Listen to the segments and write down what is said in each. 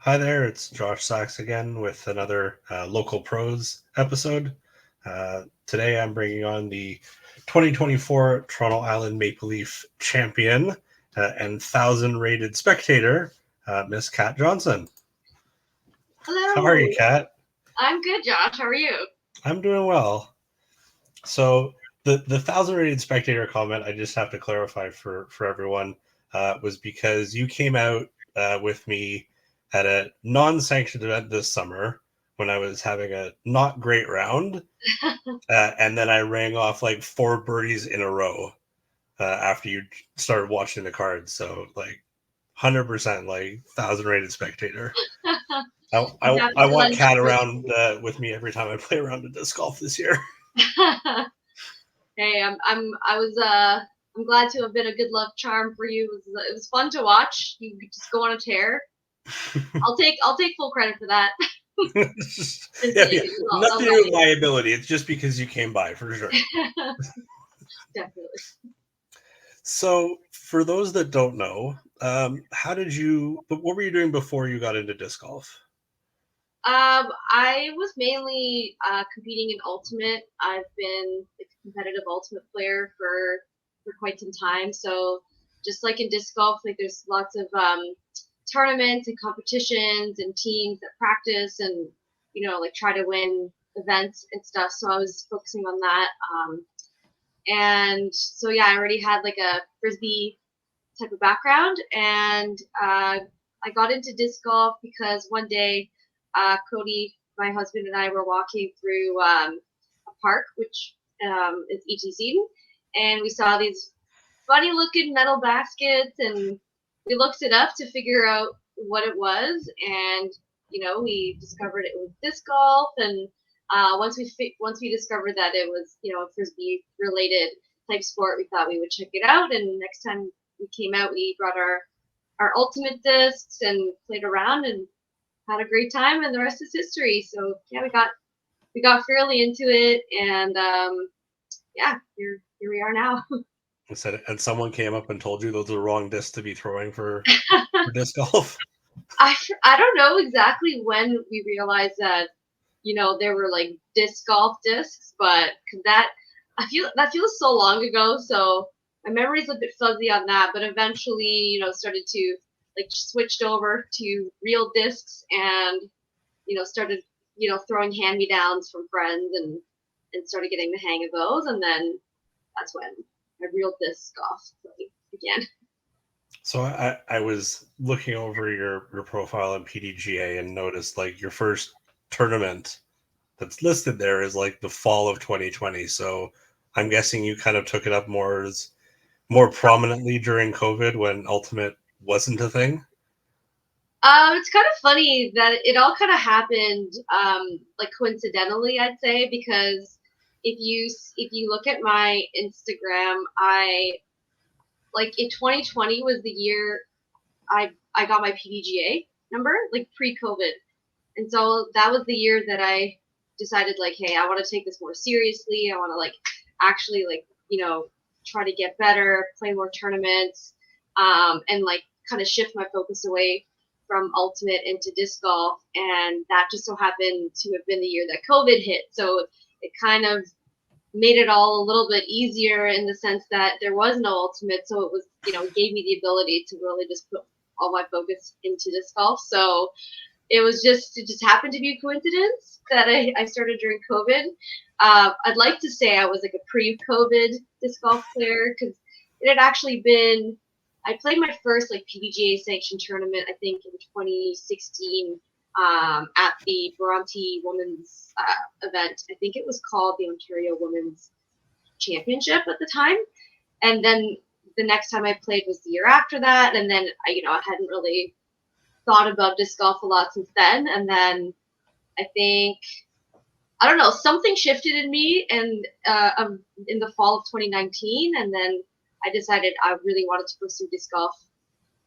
Hi there, it's Josh Sachs again with another Local Pros episode. Today I'm bringing on the 2024 Toronto Island Maple Leaf champion and 1,000 rated spectator, Miss Kat Johnson. How are you, Hello. Kat? I'm good, Josh. How are you? I'm doing well. So the 1,000 rated spectator comment, I just have to clarify for everyone, was because you came out with me at a non-sanctioned event this summer when I was having a not great round, and then I rang off like 4 birdies in a row after you started watching the cards. So like 100% like 1,000 rated spectator. I'm I, happy I to want lend Cat support. around with me every time I play around of disc golf this year. Hey, I'm glad to have been a good luck charm for you. It was fun to watch. You could just go on a tear. I'll take full credit for that. Since Yeah, that nothing was to all do with my ability. It's just because you came by for sure. you. Definitely. So, for those that don't know, what were you doing before you got into disc golf? I was mainly competing in ultimate. I've been a competitive ultimate player for quite some time. So just like in disc golf, like there's lots of tournaments and competitions and teams that practice and like try to win events and stuff. So I was focusing on that. And so yeah, I already had like a frisbee type of background, and I got into disc golf because one day Cody, my husband, and I were walking through a park, which is ETC, and we saw these funny looking metal baskets, and we looked it up to figure out what it was, and we discovered it was disc golf, and once we discovered that it was a frisbee related type sport, we thought we would check it out, and next time we came out, we brought our ultimate discs and played around and had a great time, and the rest is history. So yeah, we got fairly into it, and yeah, here we are now. And someone came up and told you those are the wrong discs to be throwing for disc golf. I don't know exactly when we realized that there were like disc golf discs, but I feel that feels so long ago, so my memory's a bit fuzzy on that. But eventually, started to like switched over to real discs, and started throwing hand me downs from friends, and started getting the hang of those, and then that's when my real disc golf play began. So I was looking over your profile on PDGA and noticed like your first tournament that's listed there is like the fall of 2020. So I'm guessing you kind of took it up more prominently during COVID when Ultimate wasn't a thing. It's kind of funny that it all kind of happened like coincidentally, I'd say, because if you look at my Instagram, I like in 2020 was the year I got my PDGA number, like pre-COVID, and so that was the year that I decided like, hey, I want to take this more seriously. I want to like actually like try to get better, play more tournaments, and like kind of shift my focus away from ultimate into disc golf. And that just so happened to have been the year that COVID hit, so it kind of made it all a little bit easier in the sense that there was no ultimate, so it was it gave me the ability to really just put all my focus into disc golf. So it just happened to be a coincidence that I started during COVID. I'd like to say I was like a pre-COVID disc golf player, because it had actually been. I played my first like PDGA sanctioned tournament, I think, in 2016, at the Bronte Women's event. I think it was called the Ontario Women's Championship at the time, and then the next time I played was the year after that, and then I hadn't really thought about disc golf a lot since then. And then I think I don't know, something shifted in me, and in the fall of 2019, and then I decided I really wanted to pursue disc golf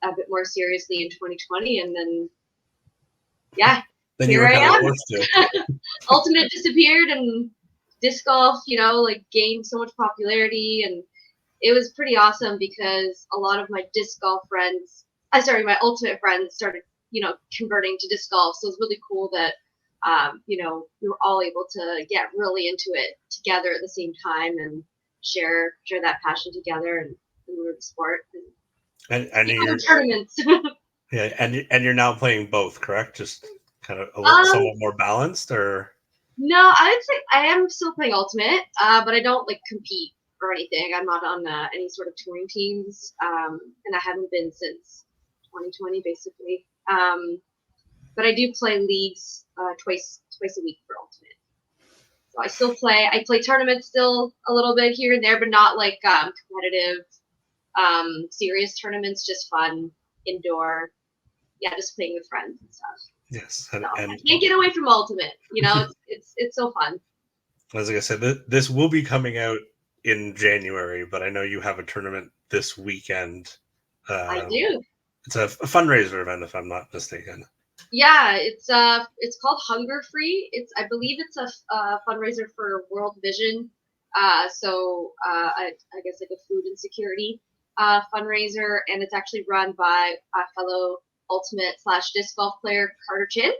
a bit more seriously in 2020, and then yeah, Then you here were I kind of am. forced to. Ultimate disappeared, and disc golf, like gained so much popularity, and it was pretty awesome because a lot of my disc golf friends, my ultimate friends started, converting to disc golf. So it's really cool that we were all able to get really into it together at the same time and share that passion together and learn the sport And the tournaments. Yeah, and you're now playing both, correct? Just kind of a little, Um, somewhat more balanced, or no, I would say I am still playing Ultimate, but I don't like compete or anything. I'm not on any sort of touring teams, and I haven't been since 2020, basically. But I do play leagues twice a week for Ultimate. So I still play. I play tournaments still a little bit here and there, but not like competitive, serious tournaments. Just fun indoor. Yeah, just playing with friends and stuff. yes, So I and can't get away from Ultimate. It's so fun. as I said, this will be coming out in January, but I know you have a tournament this weekend. I Um, do. it's a fundraiser event, if I'm not mistaken. Yeah, it's called Hunger Free. I believe it's a fundraiser for World Vision. I guess like a food insecurity fundraiser, and it's actually run by a fellow Ultimate / disc golf player Carter Chin.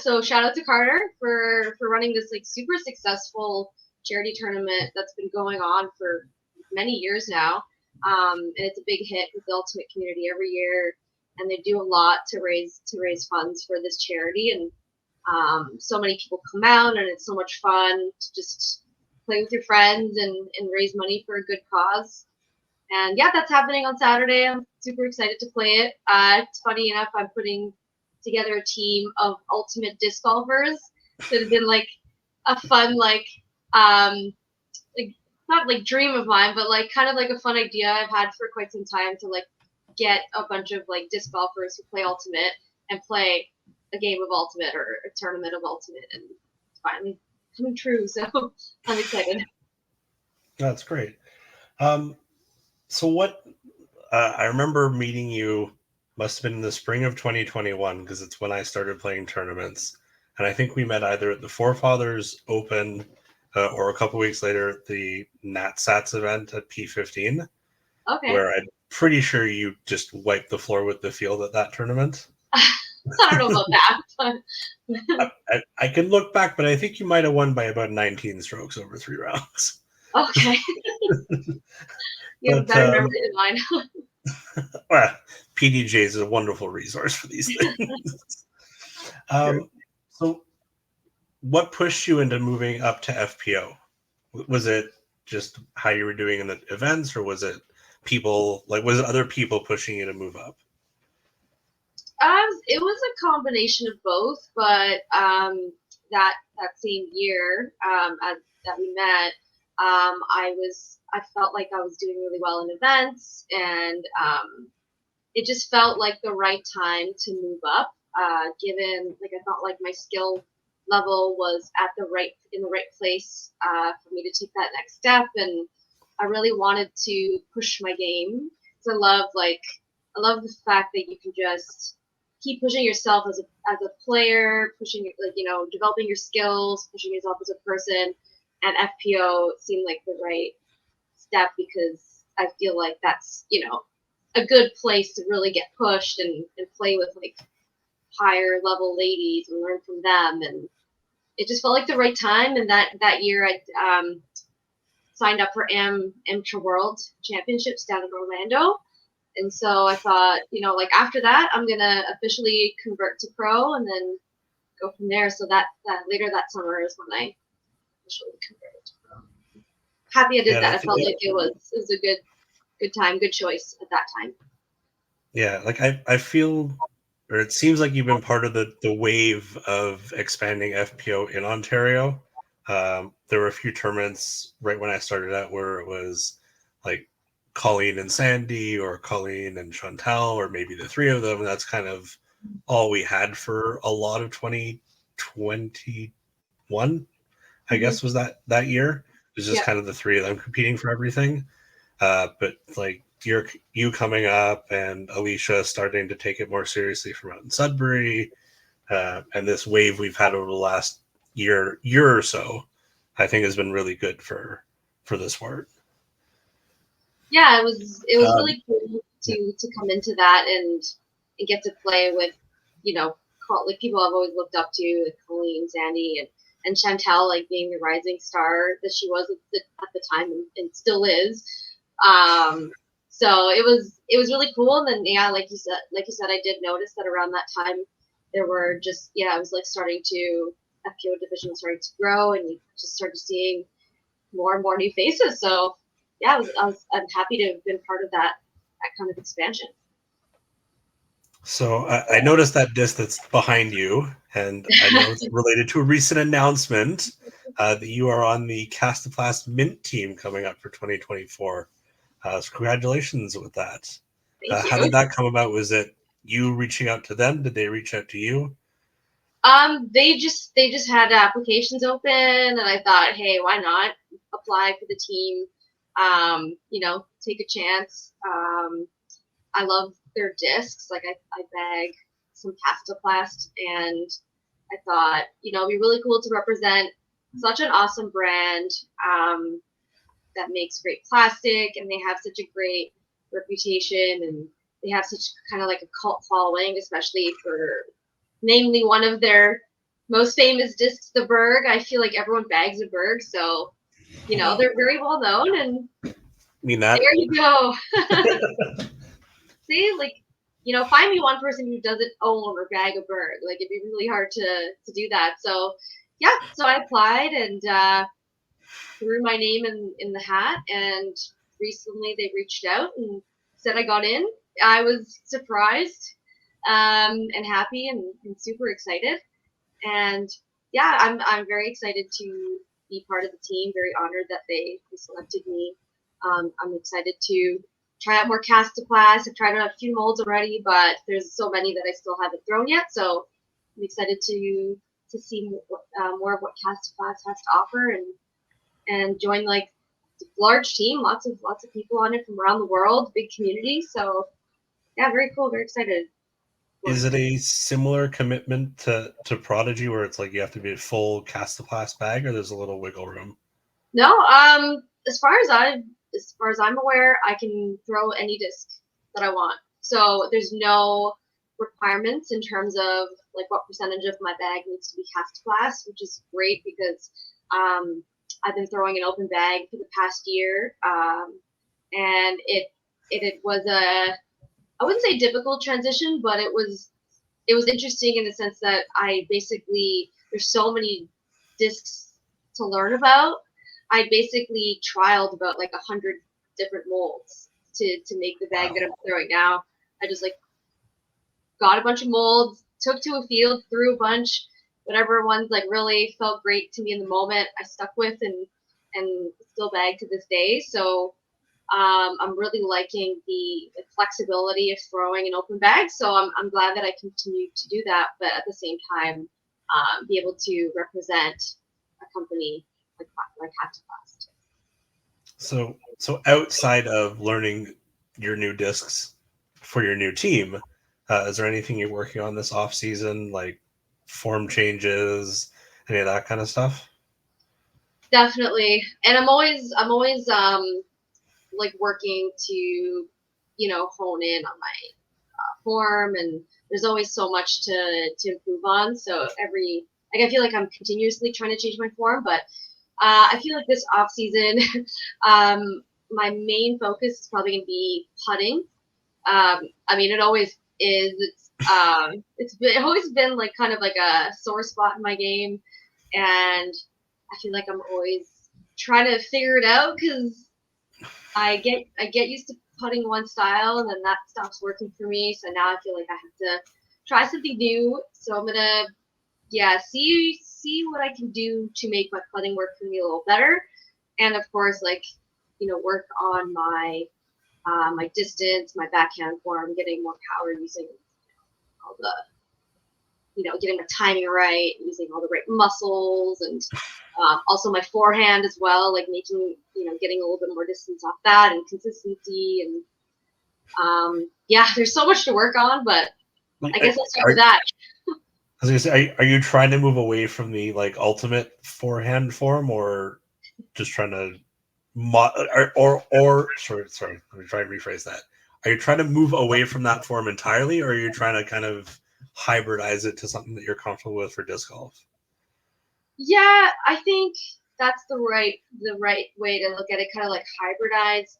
So shout out to Carter for running this like super successful charity tournament that's been going on for many years now. And it's a big hit with the Ultimate community every year, and they do a lot to raise funds for this charity. And so many people come out, and it's so much fun to just play with your friends and raise money for a good cause. And yeah, that's happening on Saturday. I'm super excited to play it. It's funny enough, I'm putting together a team of ultimate disc golfers that have been like a fun, like not like dream of mine, but like kind of like a fun idea I've had for quite some time to like get a bunch of like disc golfers who play ultimate and play a game of ultimate or a tournament of ultimate, and it's finally coming true. So I'm excited. That's great. So what I remember meeting you must have been in the spring of 2021 because it's when I started playing tournaments, and I think we met either at the Forefathers Open or a couple weeks later at the NatSats event at P15, Okay. where I'm pretty sure you just wiped the floor with the field at that tournament. I don't know about that, but I can look back, but I think you might have won by about 19 strokes over 3 rounds. okay. You have a But better memory than mine. well, PDJ is a wonderful resource for these things. True. So, what pushed you into moving up to FPO? Was it just how you were doing in the events, or was it people was it other people pushing you to move up? It was a combination of both, but that same year, that we met, I felt like I was doing really well in events, and it just felt like the right time to move up. Given like I felt like my skill level was in the right place for me to take that next step, and I really wanted to push my game. So I love the fact that you can just keep pushing yourself as a player, pushing developing your skills, pushing yourself as a person, and FPO seemed like the right step because I feel like that's a good place to really get pushed and play with like higher level ladies and learn from them, and it just felt like the right time. And that year I signed up for Amateur World Championships down in Orlando. And so I thought, like after that, I'm gonna officially convert to pro and then go from there. So that later that summer is when I officially converted to pro. Happy I did Yeah, that. I felt like it was a good time, good choice at that time. yeah. Like I feel, or it seems like you've been part of the wave of expanding FPO in Ontario. There were a few tournaments right when I started out where it was like Colleen and Sandy, or Colleen and Chantel, or maybe the three of them. That's kind of all we had for a lot of 2021, I Mm-hmm. guess, was that year. It was just Yeah. kind of the three of them competing for everything. But like you coming up and Alicia starting to take it more seriously from out in Sudbury, and this wave we've had over the last year or so, I think has been really good for the sport. Yeah, it was Um, really cool to come into that and get to play with like people I've always looked up to, like Colleen, Sandy, and Chantel, like being the rising star that she was at the time and still is. So it was really cool. And then yeah, like you said, I did notice that around that time there were just it was like starting to FPO division was starting to grow, and you just started seeing more and more new faces. So yeah, I'm happy to have been part of that kind of expansion. So I noticed that disc that's behind you, and I know it's related to a recent announcement that you are on the Kastaplast Mint team coming up for 2024. So congratulations with that. Thank How did you. that come about? Was it you reaching out to them? Did they reach out to you? They just had applications open, and I thought, hey, why not apply for the team? Take a chance. I love their discs. Like I bag some Kastaplast, and I thought, it'd be really cool to represent such an awesome brand that makes great plastic, and they have such a great reputation, and they have such kind of like a cult following, especially for namely one of their most famous discs, the Berg. I feel like everyone bags a Berg, so they're very well known. And Mean that? there you go. See, like find me one person who doesn't own or bag a Berg. Like it'd be really hard to do that. So yeah, so I applied and threw my name in the hat, and recently they reached out and said I got in. I was surprised and happy and super excited. And yeah, I'm very excited to be part of the team. Very honored that they selected me. I'm excited to try out more Castaplast. I've tried out a few molds already, but there's so many that I still haven't thrown yet. So I'm excited to see more of what Castaplast has to offer and join like a large team, lots of people on it from around the world, big community. So yeah, very cool, very excited. Is it a similar commitment to Prodigy, where it's like you have to be a full Castaplast bag, or there's a little wiggle room? No, as far as I'm aware, I can throw any disc that I want. So there's no requirements in terms of like what percentage of my bag needs to be Castaplast, which is great because I've been throwing an open bag for the past year, and it was I wouldn't say difficult transition, but it was interesting in the sense that I basically there's so many discs to learn about. I basically trialed about like 100 different molds to make the bag that I'm throwing now. I just like got a bunch of molds, took to a field, threw a bunch, whatever ones like really felt great to me in the moment. I stuck with and still bag to this day. So I'm really liking the flexibility of throwing an open bag. So I'm glad that I continue to do that, but at the same time, be able to represent a company like Kastaplast. So outside of learning your new discs for your new team, is there anything you're working on this off season, like form changes, any of that kind of stuff? Definitely, and I'm always like working to hone in on my form, and there's always so much to improve on. So I feel like I'm continuously trying to change my form, but I feel like this off season, my main focus is probably going to be putting. I mean, it always is. It's always been like kind of like a sore spot in my game, and I feel like I'm always trying to figure it out because I get used to putting one style and then that stops working for me. So now I feel like I have to try something new. So I'm gonna see what I can do to make my putting work for me a little better, and of course like work on my distance, my backhand form, getting more power using all the getting my timing right, using all the right muscles, and also my forehand as well, like making getting a little bit more distance off that and consistency and yeah, there's so much to work on, but Like, I guess I'll start with that. I was gonna say, are you trying to move away from the like ultimate forehand form, or just trying to let me try and rephrase that. Are you trying to move away from that form entirely, or are you trying to kind of hybridize it to something that you're comfortable with for disc golf? Yeah, I think that's the right way to look at it, kind of like hybridize.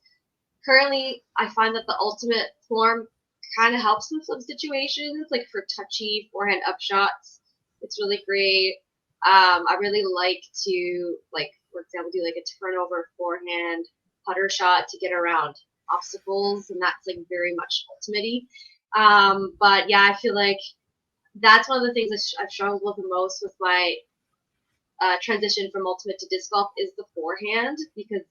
Currently, I find that the ultimate form kind of helps in some situations, like for touchy forehand up shots. It's really great. I really like to, like, for example, do like a turnover forehand putter shot to get around obstacles, and that's like very much ultimate-y. But yeah, I feel like that's one of the things I've struggled with the most with my transition from ultimate to disc golf is the forehand, because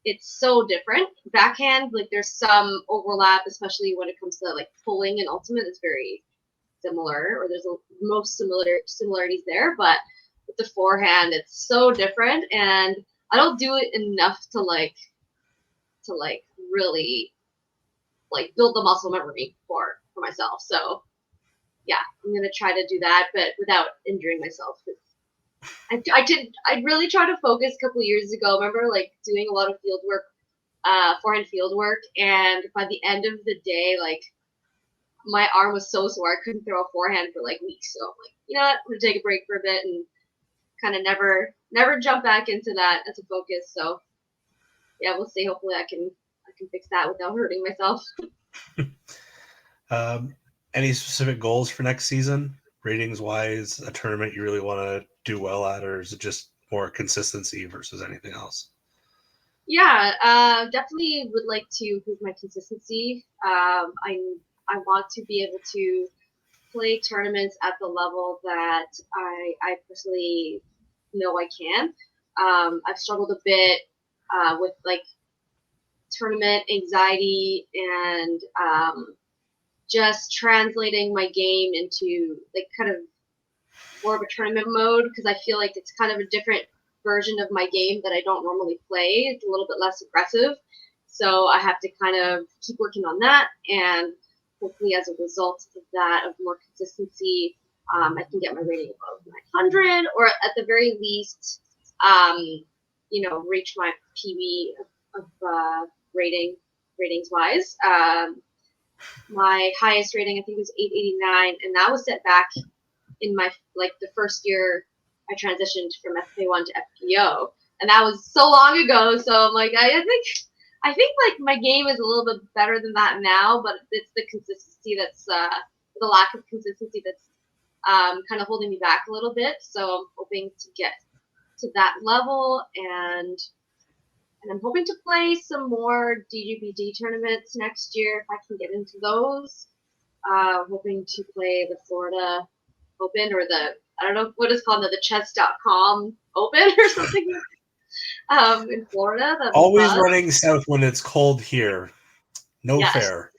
it's so different. Backhand, like there's some overlap, especially when it comes to like pulling and ultimate is very similar, or there's most similarities there. But with the forehand, it's so different, and I don't do it enough to really like build the muscle memory for myself. So yeah, I'm gonna try to do that, but without injuring myself. I really tried to focus a couple of years ago. I remember like doing a lot of field work, forehand field work, and by the end of the day, like my arm was so sore I couldn't throw a forehand for like weeks. So I'm like, you know what, I'm gonna take a break for a bit and kind of never jump back into that as a focus. So yeah, we'll see. Hopefully I can fix that without hurting myself. Any specific goals for next season, ratings wise? A tournament you really want to do well at, or is it just more consistency versus anything else? Yeah, definitely would like to improve my consistency. I want to be able to play tournaments at the level that I personally know I can. I've struggled a bit with like tournament anxiety and just translating my game into like kind of more of a tournament mode, because I feel like it's kind of a different version of my game that I don't normally play. It's a little bit less aggressive. So I have to kind of keep working on that. And hopefully, as a result of that, of more consistency, I can get my rating above 900, or at the very least, um, reach my PB of ratings wise. My highest rating, I think, was 889, and that was set back in my like the first year I transitioned from FP1 to FPO, and that was so long ago. So I'm like, I think like my game is a little bit better than that now, but it's the consistency that's the lack of consistency that's kind of holding me back a little bit. So I'm hoping to get to that level, and I'm hoping to play some more DGBD tournaments next year if I can get into those. Hoping to play the Florida Open, or I don't know what it's called, the chess.com Open or something in Florida. That'd be Always fun. running south when it's cold here. No Yes. fair.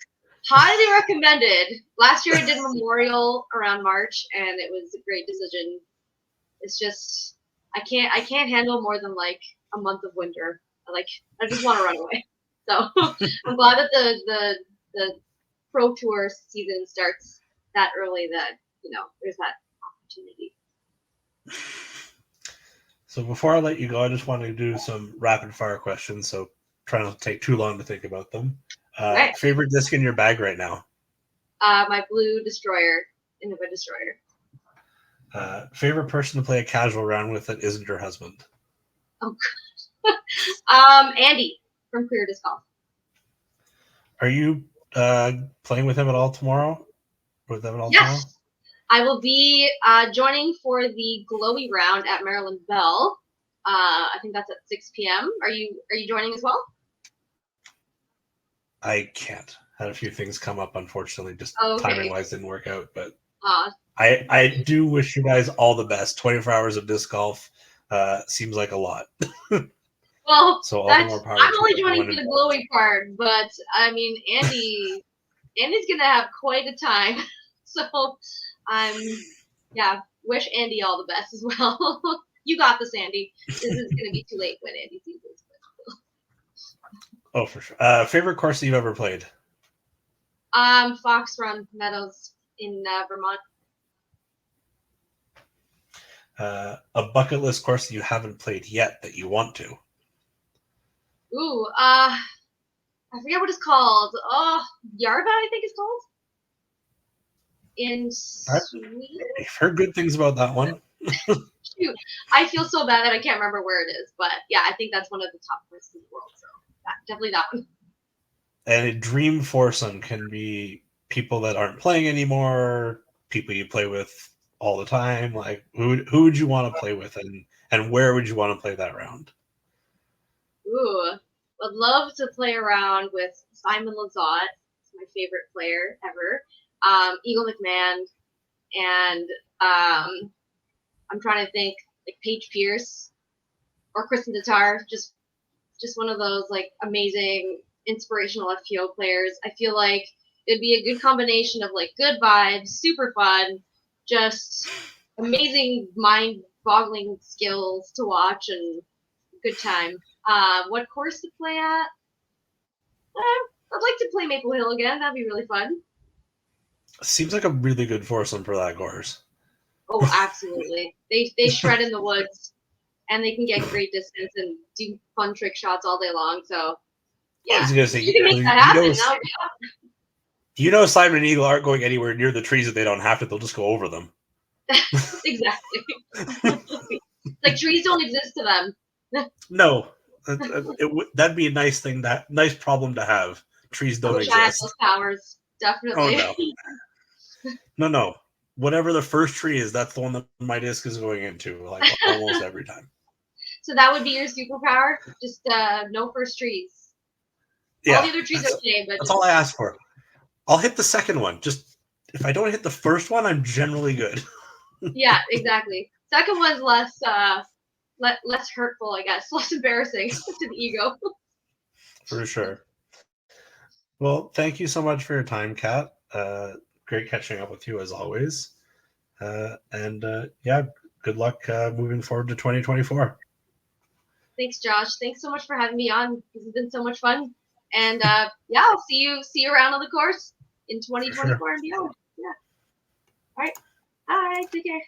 Highly recommended. Last year I did Memorial around March, and it was a great decision. It's just I can't handle more than like a month of winter. I just want to run away. So I'm glad that the pro tour season starts that early, that there's that opportunity. So before I let you go, I just wanted to do some rapid fire questions. So try not to take too long to think about them. Right. Favorite disc in your bag right now? My blue destroyer, Innova destroyer. Favorite person to play a casual round with that isn't your husband? Oh, Andy from Clear Disc Golf. Are you playing with him at all tomorrow? With them at all tomorrow? Yes, I will be joining for the glowy round at Maryland Bell. I think that's at 6 p.m. Are you joining as well? I can't. Had a few things come up, unfortunately. Just timing Okay. wise didn't work out. But Uh, I do wish you guys all the best. 24 hours of disc golf seems like a lot. well, So all the that's more power I'm to only joining everyone for the involved. glowy part, but I mean Andy's gonna have quite a time. So I'm yeah, wish Andy all the best as well. You got this, Andy. This is gonna be too late when Andy sees this. Oh, for sure. Favorite course that you've ever played? Fox Run Meadows in Vermont. A bucket list course that you haven't played yet that you want to? Ooh, I forget what it's called. Oh, Yarva, I think it's called. in I've Sweden. heard good things about that one. Shoot, I feel so bad that I can't remember where it is, but yeah, I think that's one of the top courses in the world. So definitely that one. And a dream foursome can be people that aren't playing anymore, people you play with all the time. Like who would you want to play with, and where would you want to play that round? Ooh, would love to play around with Simon Lizotte. He's my favorite player ever. Eagle McMahon, and I'm trying to think like Paige Pierce or Kristen Tatar. Just one of those like amazing inspirational FPO players. I feel like it'd be a good combination of like good vibes, super fun, just amazing mind-boggling skills to watch and good time. What course to play at? I'd like to play Maple Hill again. That'd be really fun. Seems like a really good foursome for that course. Oh, absolutely. They shred in the woods and they can get great distance and do fun trick shots all day long. So I yeah, was gonna if say, you can make that happen, that would be Simon and Eagle aren't going anywhere near the trees if they don't have to. They'll just go over them. exactly. Like trees don't exist to them. No, that'd be a nice thing. That nice problem to have. Trees I don't wish I had exist. those powers. Oh Definitely. no, no. Whatever the first tree is, that's the one that my disc is going into. Like almost every time. So that would be your superpower? Just no first trees. All Yeah, the other trees are okay, but that's all I just asked for. I'll hit the second one. Just if I don't hit the first one, I'm generally good. yeah, exactly. Second one's less hurtful, I guess, less embarrassing to the ego. For sure. Well, thank you so much for your time, Kat. Great catching up with you as always. And yeah, good luck moving forward to 2024. Thanks, Josh. Thanks so much for having me on. This has been so much fun. And yeah, I'll see you around on the course in For sure. 2024 and beyond. Yeah. All right. Bye. Take care.